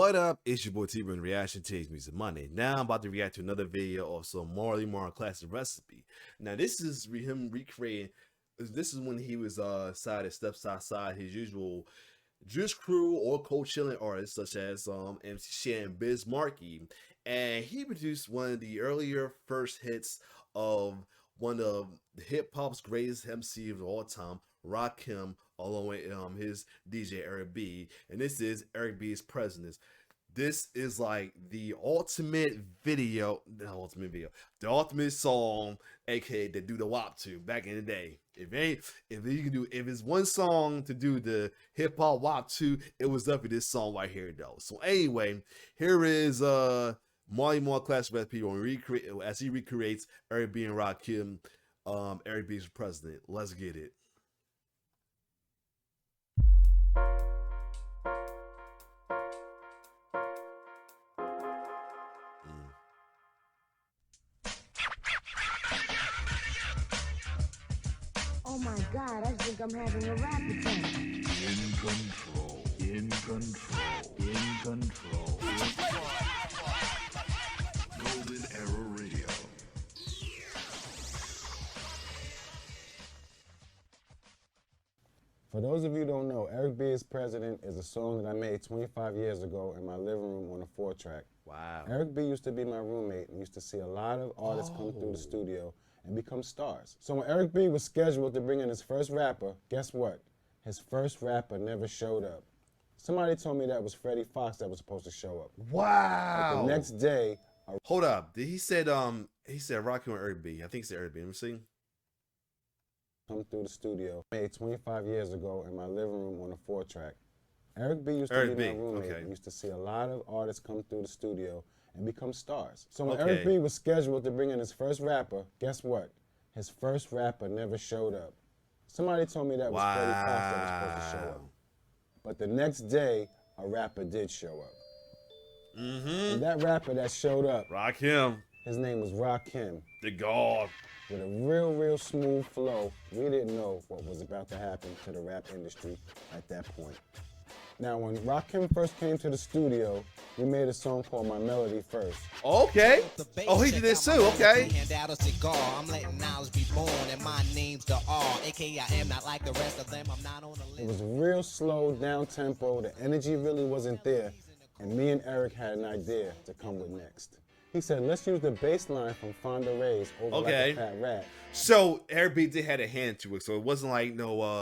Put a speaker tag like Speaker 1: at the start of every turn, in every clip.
Speaker 1: What up? It's your boy T and Reaction Takes Music Monday. Now I'm about to react to another video of some Marley Marl classic recipe. Now this is him recreating. This is when he was steps outside his usual Juice Crew or cold chilling artists such as MPC and Biz Markie, and he produced one of the earlier first hits of one of hip hop's greatest MC of all time, Rakim, along with his DJ Eric B, and this is Eric B's Presidents. This is like the ultimate video, the ultimate song, aka to do the WAP to back in the day. If it's one song to do the hip hop WAP to, it was definitely this song right here though. So anyway, here is Marley Marl classic recipe as he recreates Eric B and Rakim, Eric B's President. Let's get it.
Speaker 2: Oh my God, I think I'm having a rap attack.
Speaker 3: In control, in control, in control. Golden Era Radio.
Speaker 4: For those of you who don't know, Eric B is President is a song that I made 25 years ago in my living room on a 4-track.
Speaker 1: Wow.
Speaker 4: Eric B used to be my roommate and used to see a lot of artists come through the studio and become stars. So when Eric B was scheduled to bring in his first rapper, guess what? His first rapper never showed up. Somebody told me that was Freddie Fox that was supposed to show up.
Speaker 1: Wow.
Speaker 4: But the next day,
Speaker 1: Hold up. He said Rakim or Eric B. I think he said Eric B. Let me see.
Speaker 4: come through the studio, made 25 years ago in my living room on a 4-track. Eric B used to be my roommate and used to see a lot of artists come through the studio and become stars. So when Eric B was scheduled to bring in his first rapper, guess what? His first rapper never showed up. Somebody told me that was Freddie Fox that was supposed to show up. But the next day, a rapper did show up. And that rapper that showed up,
Speaker 1: Rakim.
Speaker 4: his name was Rakim.
Speaker 1: The God.
Speaker 4: With a real smooth flow, we didn't know what was about to happen to the rap industry at that point. Now, when Rakim first came to the studio, we made a song called My Melody First.
Speaker 1: Okay. Oh, he did this too. Okay.
Speaker 5: Hand out a cigar. I'm letting knowledge be born, and my name's the R. AKA I am not like the rest of them. I'm not on the list.
Speaker 4: It was real slow, down tempo. The energy really wasn't there. And me and Eric had an idea to come with next. He said, let's use the bass line from Fonda Ray's Over Like a Fat Rat.
Speaker 1: So Eric B did had a hand to it. So it wasn't like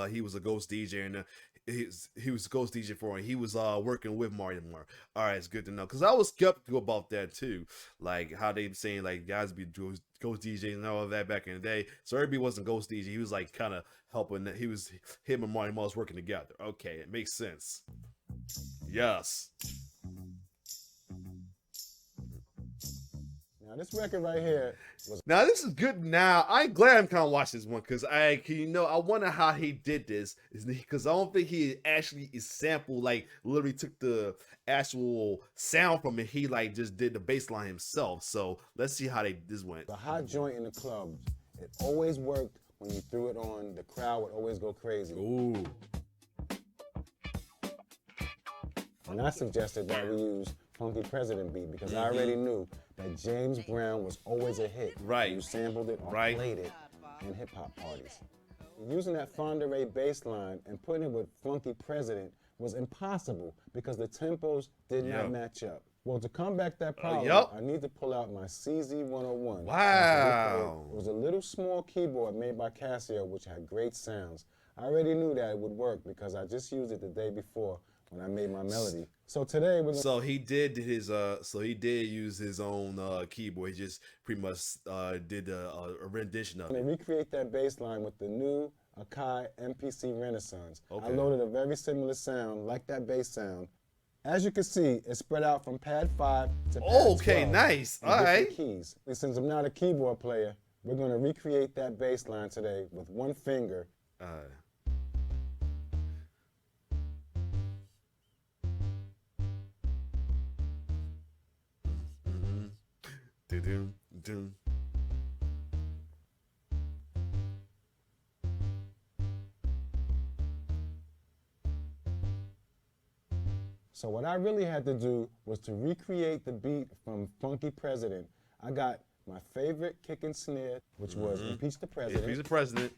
Speaker 1: he was a ghost DJ and he was a ghost DJ for him. He was working with Marley Marl. All right, it's good to know. Because I was skeptical about that too. Like how they saying like guys be ghost DJs and all of that back in the day. So Eric B wasn't ghost DJ. He was like kind of helping. Him and Marley Marl was working together. Okay, it makes sense. Yes.
Speaker 4: Now this record right here was...
Speaker 1: Now this is good. Now I'm glad I'm kind of watching this one because I wonder how he did this. Because I don't think he actually sampled, like literally took the actual sound from it. He like just did the bass line himself. So let's see how this went.
Speaker 4: The hot joint in the clubs. It always worked when you threw it on. The crowd would always go crazy.
Speaker 1: Ooh.
Speaker 4: And I suggested that we use Funky President beat because I already knew that James Brown was always a hit.
Speaker 1: Right.
Speaker 4: You sampled it or played it in hip-hop parties. Using that Fonda Ray bass line and putting it with Funky President was impossible because the tempos did not match up. Well, to combat that problem, I need to pull out my CZ101.
Speaker 1: Wow.
Speaker 4: It was a little small keyboard made by Casio which had great sounds. I already knew that it would work because I just used it the day before when I made my melody. So today
Speaker 1: he did use his own keyboard. He just pretty much did a rendition of it.
Speaker 4: And recreate that bass line with the new Akai MPC Renaissance. I loaded a very similar sound like that bass sound. As you can see, it's spread out from pad 5 to pad 12.
Speaker 1: Nice. All right.
Speaker 4: Keys. And since I'm not a keyboard player, we're going to recreate that bass line today with one finger. So what I really had to do was to recreate the beat from Funky President. I got my favorite kick and snare, which was Impeach the President.
Speaker 1: Impeach the President.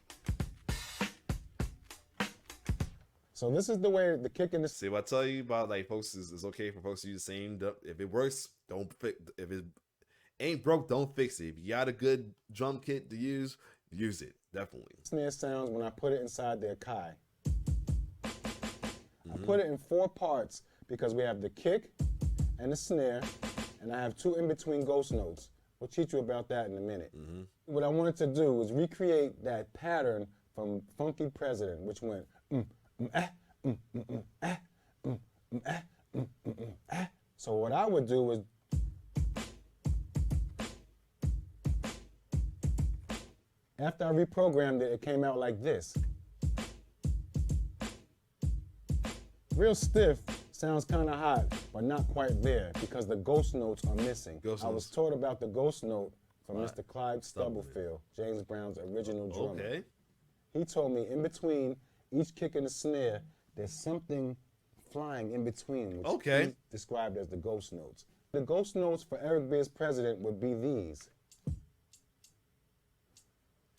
Speaker 4: So this is the way the kick and the...
Speaker 1: See what I tell you about, like, folks, it's okay for folks to use the same. If it works, don't fix. If it ain't broke, don't fix it. If you got a good drum kit to use it. Definitely.
Speaker 4: Snare sounds when I put it inside the Akai. I put it in 4 parts because we have the kick and the snare, and I have 2 in-between ghost notes. We'll teach you about that in a minute. What I wanted to do was recreate that pattern from Funky President, which went So what I would do is after I reprogrammed it, it came out like this. Real stiff, sounds kind of hot, but not quite there because the ghost notes are missing. I was taught about the ghost note from Mr. Clyde Stubblefield, James Brown's original drummer.
Speaker 1: Okay.
Speaker 4: He told me in between each kick and the snare, there's something flying in between, which he described as the ghost notes. The ghost notes for Eric B. as president would be these.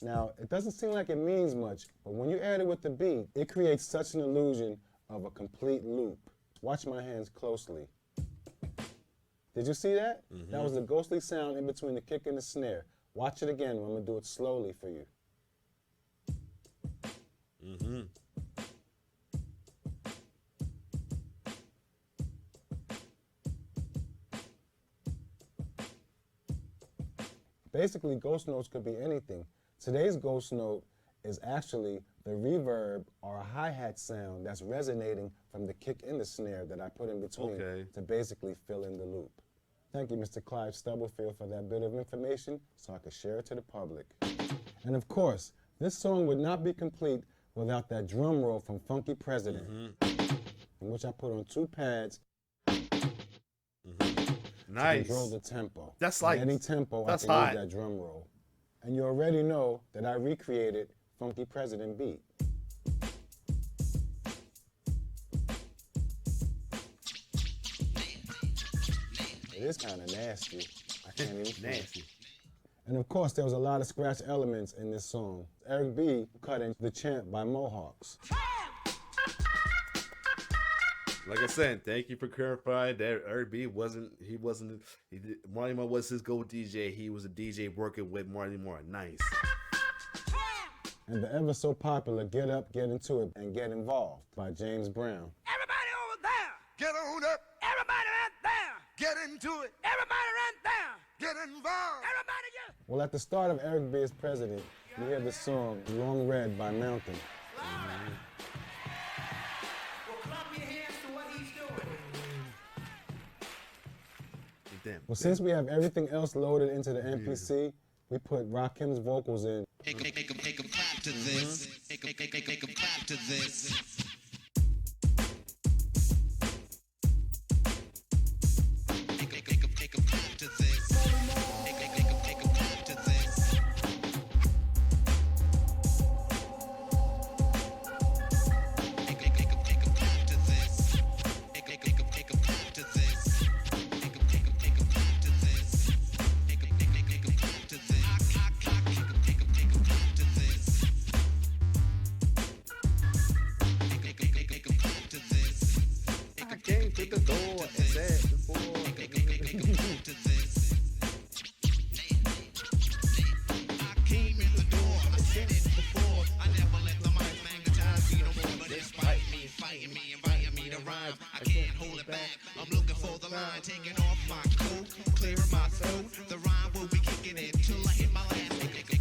Speaker 4: Now, it doesn't seem like it means much, but when you add it with the beat, it creates such an illusion of a complete loop. Watch my hands closely. Did you see that? That was the ghostly sound in between the kick and the snare. Watch it again. I'm going to do it slowly for you. Basically, ghost notes could be anything. Today's ghost note is actually the reverb or a hi-hat sound that's resonating from the kick and the snare that I put in between to basically fill in the loop. Thank you, Mr. Clive Stubblefield, for that bit of information so I could share it to the public. And of course, this song would not be complete without that drum roll from Funky President, in which I put on 2 pads to control the tempo.
Speaker 1: That's like
Speaker 4: any tempo, I can use that drum roll. And you already know that I recreated Funky President beat. It is kind of nasty. I can't even nasty. And of course, there was a lot of scratch elements in this song. Eric B cut in the chant by Mohawks.
Speaker 1: Like I said, thank you for clarifying that Eric B Marley Marl was his go DJ. He was a DJ working with Marley Marl. Nice.
Speaker 4: And the ever so popular Get Up, Get Into It, and Get Involved by James Brown.
Speaker 6: Everybody over there, get on up. Everybody right there, get into it. Everybody right there, get involved. Everybody get.
Speaker 4: Well, at the start of Eric B as president, we hear the song Long Red by Mountain. Well, since we have everything else loaded into the MPC, we put Rakim's vocals in.
Speaker 5: Make 'em clap to this. Make 'em clap to this. Make 'em clap to this. Make 'em clap to this. Make 'em clap to this. Make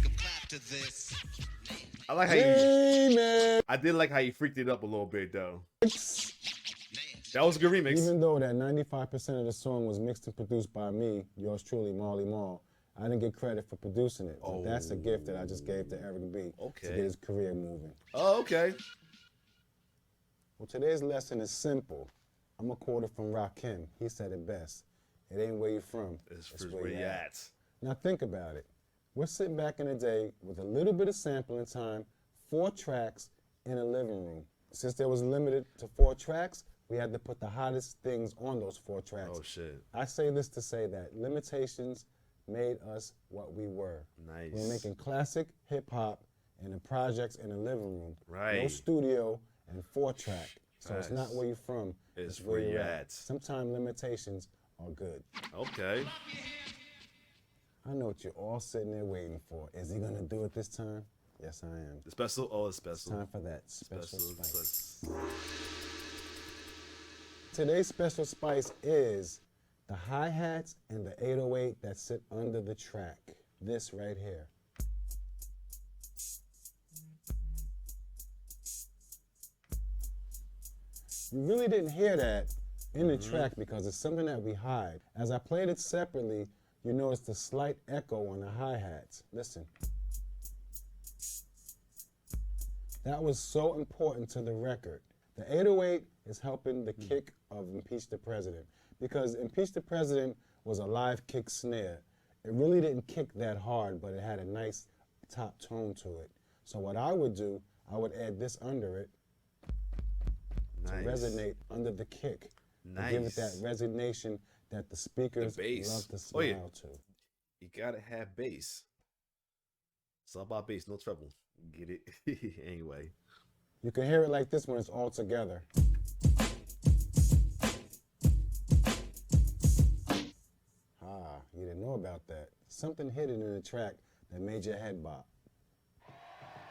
Speaker 5: 'em clap to this.
Speaker 1: I like how you. I did like how you freaked it up a little bit though. That was a good remix.
Speaker 4: Even though that 95% of the song was mixed and produced by me, yours truly, Marley Marl, I didn't get credit for producing it. But that's a gift that I just gave to Eric B to get his career moving.
Speaker 1: Oh, okay.
Speaker 4: Well, today's lesson is simple. I'm going to quote it from Rakim. He said it best. It ain't where you're from.
Speaker 1: It's where you at.
Speaker 4: Now think about it. We're sitting back in the day with a little bit of sampling time, 4 tracks in a living room. Since there was limited to 4 tracks, we had to put the hottest things on those 4 tracks.
Speaker 1: Oh shit.
Speaker 4: I say this to say that limitations made us what we were.
Speaker 1: Nice.
Speaker 4: We're making classic hip hop in the projects in the living room.
Speaker 1: Right.
Speaker 4: No studio and 4 track. So it's not
Speaker 1: Nice.
Speaker 4: where you're from.
Speaker 1: It's
Speaker 4: where
Speaker 1: where
Speaker 4: you're
Speaker 1: you're at.
Speaker 4: Sometimes limitations are good.
Speaker 1: Okay.
Speaker 4: I know what you're all sitting there waiting for. Is he gonna do it this time? Yes, I am.
Speaker 1: The special. Oh, it's
Speaker 4: It's
Speaker 1: special.
Speaker 4: time for that special spice.
Speaker 1: Special.
Speaker 4: Today's special spice is the hi-hats and the 808 that sit under the track. This right here. You really didn't hear that in the track because it's something that we hide. As I played it separately, you notice the slight echo on the hi-hats. Listen. That was so important to the record. The 808 is helping the kick of Impeach the President because Impeach the President was a live kick snare. It really didn't kick that hard, but it had a nice top tone to it. So what I would do, I would add this under it to resonate under the kick.
Speaker 1: Nice.
Speaker 4: Give it that resonation that the speakers
Speaker 1: bass.
Speaker 4: love to
Speaker 1: Oh,
Speaker 4: smile
Speaker 1: yeah.
Speaker 4: to.
Speaker 1: You gotta have bass. It's all about bass, no trouble. Get it? Anyway.
Speaker 4: You can hear it like this when it's all together. Ah, you didn't know about that. Something hidden in the track that made your head bop.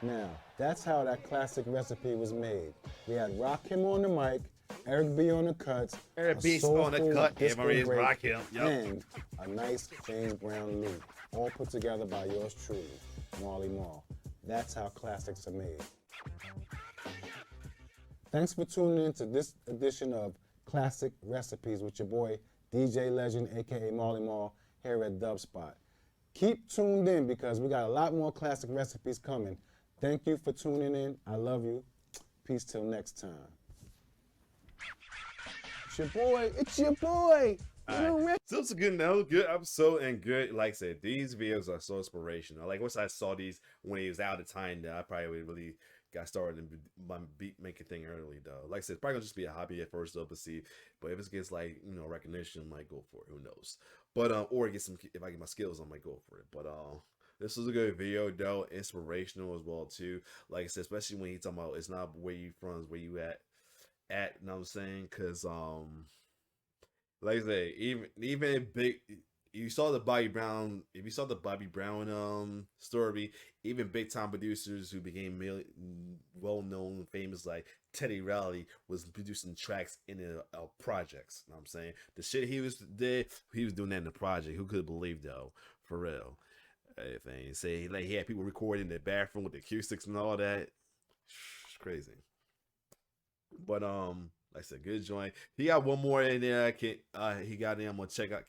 Speaker 4: Now, that's how that classic recipe was made. We had Rakim on the mic, Eric B on the cuts,
Speaker 1: Eric
Speaker 4: a
Speaker 1: B on the
Speaker 4: soulful
Speaker 1: cut,
Speaker 4: disco
Speaker 1: Emery's
Speaker 4: break,
Speaker 1: Rakim, yep.
Speaker 4: and a nice James Brown loop, all put together by yours truly, Marley Marl. That's how classics are made. Thanks for tuning in to this edition of Classic Recipes with your boy, DJ Legend, aka Marley Marl, here at Dubspot. Keep tuned in because we got a lot more classic recipes coming. Thank you for tuning in. I love you. Peace till next time. It's your boy. It's your boy.
Speaker 1: All right. So it's a good episode and good. Like I said, these videos are so inspirational. Like once I saw these when he was out of time, I probably would really got started in my beat making thing early though. Like I said, it's probably gonna just be a hobby at first though, but see. But if it gets like recognition, I might go for it. Who knows? But or get some. If I get my skills, I might go for it. But this was a good video though, inspirational as well too. Like I said, especially when he's talking about it's not where you from, it's where you at. You know what I'm saying? Cause like I said, even big. You saw the Bobby Brown. If you saw the Bobby Brown story, even big time producers who became well known, famous like Teddy Riley was producing tracks in projects. You know what I'm saying? The shit he was doing that in the project. Who could have believed though? For real. If they say like he had people recording in the bathroom with the acoustics and all that, it's crazy. But like I said, good joint. He got one more in there. He got in. I'm gonna check out.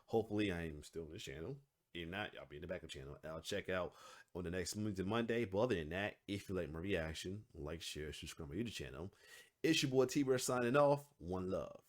Speaker 1: Hopefully, I am still in the channel. If not, I'll be in the backup channel. I'll check out on the next Monday. But other than that, if you like my reaction, like, share, subscribe to my YouTube channel. It's your boy T-Bird signing off. One love.